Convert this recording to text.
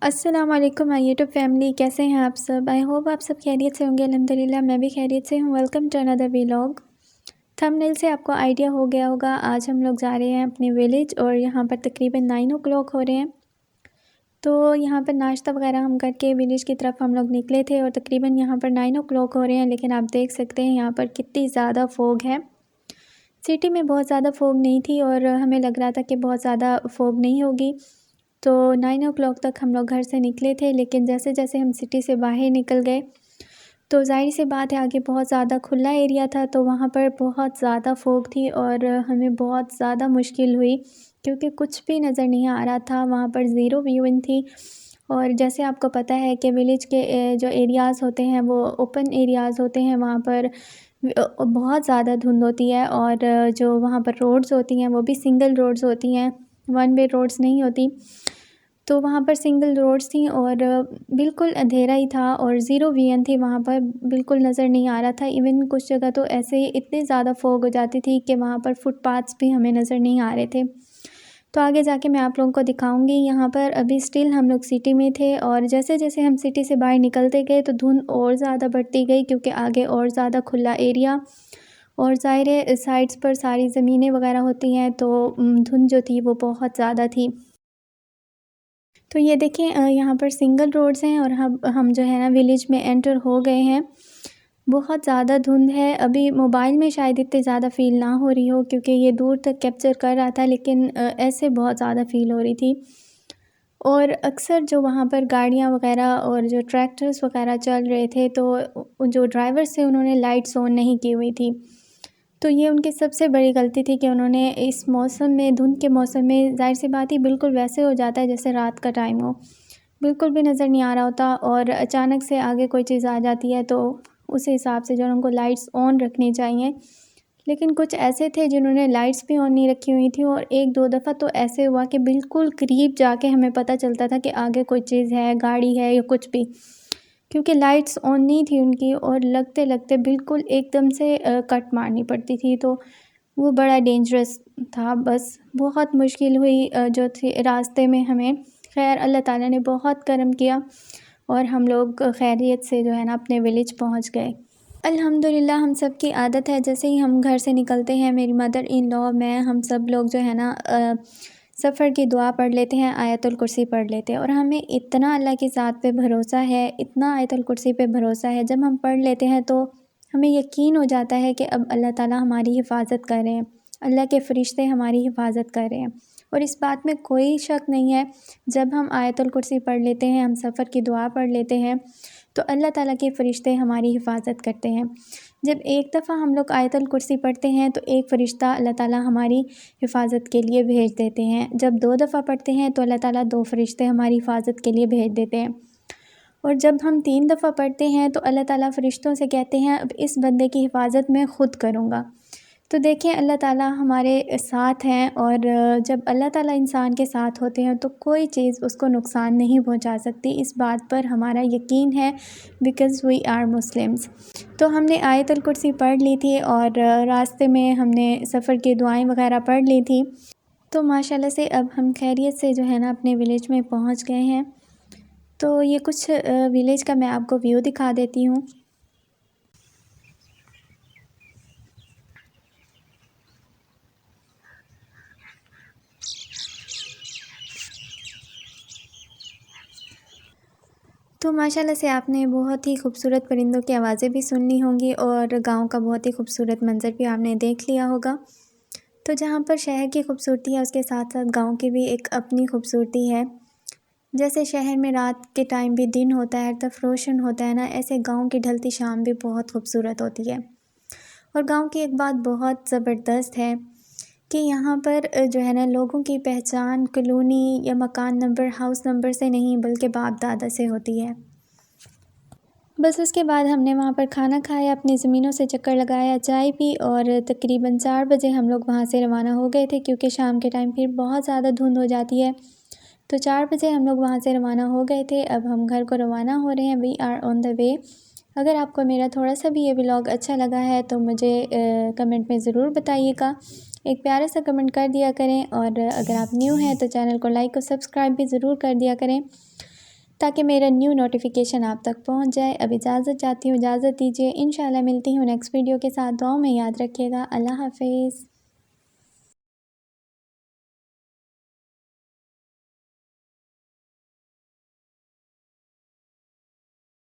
السلام علیکم مائی YouTube family, کیسے ہیں آپ سب؟ آئی ہوپ آپ سب خیریت سے ہوں گے۔ الحمدللہ میں بھی خیریت سے ہوں۔ Welcome to another vlog. Thumbnail سے آپ کو آئیڈیا ہو گیا ہوگا، آج ہم لوگ جا رہے ہیں اپنے ویلیج اور یہاں پر تقریباً 9 o'clock ہو رہے ہیں۔ تو یہاں پر ناشتہ وغیرہ ہم کر کے ویلیج کی طرف ہم لوگ نکلے تھے اور تقریباً یہاں پر 9 o'clock ہو رہے ہیں، لیکن آپ دیکھ سکتے ہیں یہاں پر کتنی زیادہ فوگ ہے۔ سٹی میں بہت زیادہ فوگ نہیں تھی اور ہمیں لگ رہا تھا کہ بہت زیادہ فوگ نہیں ہوگی، تو 9 o'clock تک ہم لوگ گھر سے نکلے تھے، لیکن جیسے جیسے ہم سٹی سے باہر نکل گئے تو ظاہر سی بات ہے آگے بہت زیادہ کھلا ایریا تھا، تو وہاں پر بہت زیادہ فوگ تھی اور ہمیں بہت زیادہ مشکل ہوئی کیونکہ کچھ بھی نظر نہیں آ رہا تھا۔ وہاں پر زیرو ویون تھی اور جیسے آپ کو پتہ ہے کہ ویلیج کے جو ایریاز ہوتے ہیں وہ اوپن ایریاز ہوتے ہیں، وہاں پر بہت زیادہ دھند ہوتی ہے اور جو وہاں پر روڈز ہوتی ہیں وہ بھی سنگل روڈز ہوتی ہیں، ون وے روڈز نہیں ہوتی، تو وہاں پر سنگل روڈز تھیں اور بالکل اندھیرا ہی تھا اور زیرو ویون تھی، وہاں پر بالکل نظر نہیں آ رہا تھا۔ ایون کچھ جگہ تو ایسے ہی اتنی زیادہ فوگ ہو جاتی تھی کہ وہاں پر فٹ پاتھس بھی ہمیں نظر نہیں آ رہے تھے۔ تو آگے جا کے میں آپ لوگوں کو دکھاؤں گی۔ یہاں پر ابھی سٹل ہم لوگ سٹی میں تھے اور جیسے جیسے ہم سٹی سے باہر نکلتے گئے تو دھند اور زیادہ بڑھتی گئی کیونکہ آگے اور زیادہ کھلا ایریا اور ظاہر سائڈس پر ساری زمینیں وغیرہ ہوتی ہیں، تو دھند جو تھی وہ بہت زیادہ تھی۔ تو یہ دیکھیں یہاں پر سنگل روڈز ہیں اور ہم جو ہے نا ویلیج میں انٹر ہو گئے ہیں۔ بہت زیادہ دھند ہے، ابھی موبائل میں شاید اتنے زیادہ فیل نہ ہو رہی ہو کیونکہ یہ دور تک کیپچر کر رہا تھا، لیکن ایسے بہت زیادہ فیل ہو رہی تھی۔ اور اکثر جو وہاں پر گاڑیاں وغیرہ اور جو ٹریکٹرز وغیرہ چل رہے تھے تو جو ڈرائیورز تھے انہوں نے لائٹس آن نہیں کی ہوئی تھی، تو یہ ان کی سب سے بڑی غلطی تھی کہ انہوں نے اس موسم میں، دھند کے موسم میں، ظاہر سی بات ہی بالکل ویسے ہو جاتا ہے جیسے رات کا ٹائم ہو، بالکل بھی نظر نہیں آ رہا ہوتا اور اچانک سے آگے کوئی چیز آ جاتی ہے تو اس حساب سے جو ان کو لائٹس آن رکھنی چاہیے، لیکن کچھ ایسے تھے جنہوں نے لائٹس بھی آن نہیں رکھی ہوئی تھیں اور ایک دو دفعہ تو ایسے ہوا کہ بالکل قریب جا کے ہمیں پتہ چلتا تھا کہ آگے کوئی چیز ہے، گاڑی ہے یا کچھ بھی، کیونکہ لائٹس آن نہیں تھی ان کی اور لگتے لگتے بالکل ایک دم سے کٹ مارنی پڑتی تھی، تو وہ بڑا ڈینجرس تھا۔ بس بہت مشکل ہوئی جو تھی راستے میں ہمیں، خیر اللہ تعالیٰ نے بہت کرم کیا اور ہم لوگ خیریت سے جو ہے نا اپنے ویلیج پہنچ گئے۔ الحمدللہ ہم سب کی عادت ہے جیسے ہی ہم گھر سے نکلتے ہیں، میری مدر ان لا، میں، ہم سب لوگ جو ہے نا سفر کی دعا پڑھ لیتے ہیں، آیت الکرسی پڑھ لیتے ہیں اور ہمیں اتنا اللہ کی ذات پہ بھروسہ ہے، اتنا آیت الکرسی پہ بھروسہ ہے، جب ہم پڑھ لیتے ہیں تو ہمیں یقین ہو جاتا ہے کہ اب اللہ تعالیٰ ہماری حفاظت کر رہے ہیں، اللہ کے فرشتے ہماری حفاظت کر رہے ہیں، اور اس بات میں کوئی شک نہیں ہے۔ جب ہم آیت الکرسی پڑھ لیتے ہیں، ہم سفر کی دعا پڑھ لیتے ہیں تو اللہ تعالیٰ کے فرشتے ہماری حفاظت کرتے ہیں۔ جب ایک دفعہ ہم لوگ آیت الکرسی پڑھتے ہیں تو ایک فرشتہ اللہ تعالیٰ ہماری حفاظت کے لیے بھیج دیتے ہیں، جب 2 دفعہ پڑھتے ہیں تو اللہ تعالیٰ 2 فرشتے ہماری حفاظت کے لیے بھیج دیتے ہیں، اور جب ہم 3 دفعہ پڑھتے ہیں تو اللہ تعالیٰ فرشتوں سے کہتے ہیں اب اس بندے کی حفاظت میں خود کروں گا۔ تو دیکھیں اللہ تعالیٰ ہمارے ساتھ ہیں، اور جب اللہ تعالیٰ انسان کے ساتھ ہوتے ہیں تو کوئی چیز اس کو نقصان نہیں پہنچا سکتی، اس بات پر ہمارا یقین ہے، بیکاز وی آر مسلمز۔ تو ہم نے آیت الکرسی پڑھ لی تھی اور راستے میں ہم نے سفر کی دعائیں وغیرہ پڑھ لی تھی، تو ماشاءاللہ سے اب ہم خیریت سے جو ہے نا اپنے ویلیج میں پہنچ گئے ہیں۔ تو یہ کچھ ویلیج کا میں آپ کو ویو دکھا دیتی ہوں۔ تو ماشاءاللہ سے آپ نے بہت ہی خوبصورت پرندوں کی آوازیں بھی سن لی ہوں گی اور گاؤں کا بہت ہی خوبصورت منظر بھی آپ نے دیکھ لیا ہوگا۔ تو جہاں پر شہر کی خوبصورتی ہے اس کے ساتھ ساتھ گاؤں کی بھی ایک اپنی خوبصورتی ہے، جیسے شہر میں رات کے ٹائم بھی دن ہوتا ہے، ہر طرف روشن ہوتا ہے نا، ایسے گاؤں کی ڈھلتی شام بھی بہت خوبصورت ہوتی ہے۔ اور گاؤں کی ایک بات بہت زبردست ہے کہ یہاں پر جو ہے نا لوگوں کی پہچان کالونی یا مکان نمبر، ہاؤس نمبر سے نہیں بلکہ باپ دادا سے ہوتی ہے۔ بس اس کے بعد ہم نے وہاں پر کھانا کھایا، اپنی زمینوں سے چکر لگایا، چائے پی اور تقریباً 4 بجے ہم لوگ وہاں سے روانہ ہو گئے تھے کیونکہ شام کے ٹائم پھر بہت زیادہ دھند ہو جاتی ہے، تو 4 بجے ہم لوگ وہاں سے روانہ ہو گئے تھے۔ اب ہم گھر کو روانہ ہو رہے ہیں، وی آر آن دا وے۔ اگر آپ کو میرا تھوڑا سا بھی یہ ولاگ اچھا لگا ہے تو مجھے کمنٹ میں ضرور بتائیے گا، ایک پیارا سا کمنٹ کر دیا کریں، اور اگر آپ نیو ہیں تو چینل کو لائک اور سبسکرائب بھی ضرور کر دیا کریں۔ تاکہ میرا نیو نوٹیفیکیشن آپ تک پہنچ جائے۔ اب اجازت چاہتی ہوں، اجازت دیجیے، انشاءاللہ ملتی ہوں نیکسٹ ویڈیو کے ساتھ۔ دعاؤں میں یاد رکھیے گا۔ اللہ حافظ۔